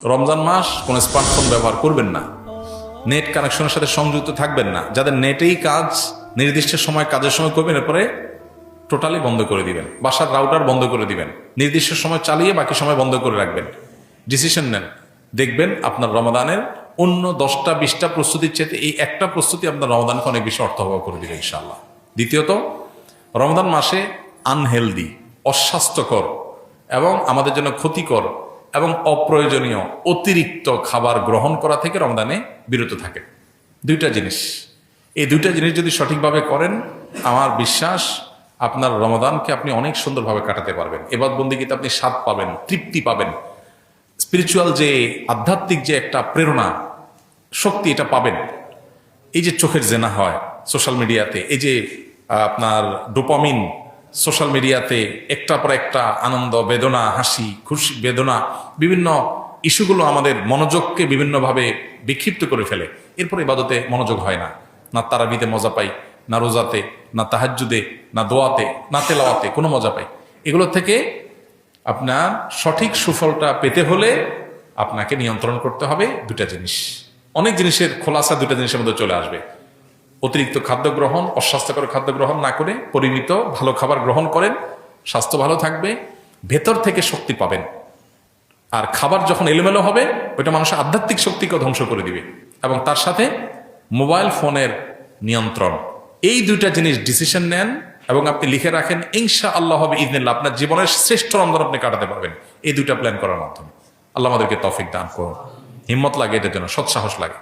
রমজান মাস কোনো স্মার্টফোন ব্যবহার করবেন না, নেট কানেকশনের সাথে সংযুক্ত থাকবেন না। যাদের নেটেই কাজ, নির্দিষ্ট সময় কাজের সময় করবেন, এরপরে টোটালি বন্ধ করে দিবেন। বাসার রাউটার বন্ধ করে দিবেন, নির্দিষ্ট সময় চালিয়ে বাকি সময় বন্ধ করে রাখবেন। ডিসিশন নেন, দেখবেন আপনার রমাদানের অন্য 10টা-20টা প্রস্তুতির চেয়ে এই একটা প্রস্তুতি আপনার রমাদানকে অনেক বেশি অর্থবহ করে দিবে ইনশাআল্লাহ। দ্বিতীয়ত, রমাদান মাসে আনহেলদি, অস্বাস্থ্যকর এবং আমাদের জন্য ক্ষতিকর এবং অপ্রয়োজনীয় অতিরিক্ত খাবার গ্রহণ করা থেকে রমজানে বিরত থাকে। দুইটা জিনিস, এই দুইটা জিনিস যদি সঠিকভাবে করেন, আমার বিশ্বাস আপনার রমাদানকে আপনি অনেক সুন্দরভাবে কাটাতে পারবেন। এবাদত বন্দেগীতে আপনি স্বাদ পাবেন, তৃপ্তি পাবেন, স্পিরিচুয়াল যে আধ্যাত্মিক যে একটা প্রেরণা, শক্তি, এটা পাবেন। এই যে চোখের জেনা হয় সোশ্যাল মিডিয়াতে, এই যে আপনার ডোপামিন সোশ্যাল মিডিয়াতে একটার পর একটা আনন্দ, বেদনা, হাসি, খুশি, বেদনা, বিভিন্ন ইস্যুগুলো আমাদের মনোযোগকে বিভিন্নভাবে বিক্ষিপ্ত করে ফেলে। এরপর ইবাদতে মনোযোগ হয় না, না তারাবিতে মজা পাই, না রোজাতে, না তাহাজ্জুদে, না দোয়াতে, না তেলাওয়াতে কোনো মজা পাই। এগুলো থেকে আপনার সঠিক সুফলটা পেতে হলে আপনাকে নিয়ন্ত্রণ করতে হবে দুটা জিনিস। অনেক জিনিসের খোলাসা দুটা জিনিসের মধ্যে চলে আসবে। অতিরিক্ত খাদ্য গ্রহণ, অস্বাস্থ্যকর খাদ্য গ্রহণ না করে পরিমিত ভালো খাবার গ্রহণ করেন, স্বাস্থ্য ভালো থাকবে, ভেতর থেকে শক্তি পাবেন। আর খাবার যখন এলোমেলো হবে, ওইটা মানুষের আধ্যাত্মিক শক্তিকে ধ্বংস করে দিবে। এবং তার সাথে মোবাইল ফোনের নিয়ন্ত্রণ, এই দুইটা জিনিস ডিসিশন নেন এবং আপনি লিখে রাখেন, ইনশাআল্লাহ হবে ইজনিল্লাহ আপনার জীবনের শ্রেষ্ঠ রমজান আপনি কাটাতে পারবেন এই দুইটা প্ল্যান করার মাধ্যমে। আল্লাহ আমাদেরকে তৌফিক দান করুন, হিম্মত লাগে এটার জন্য, সৎসাহস লাগে।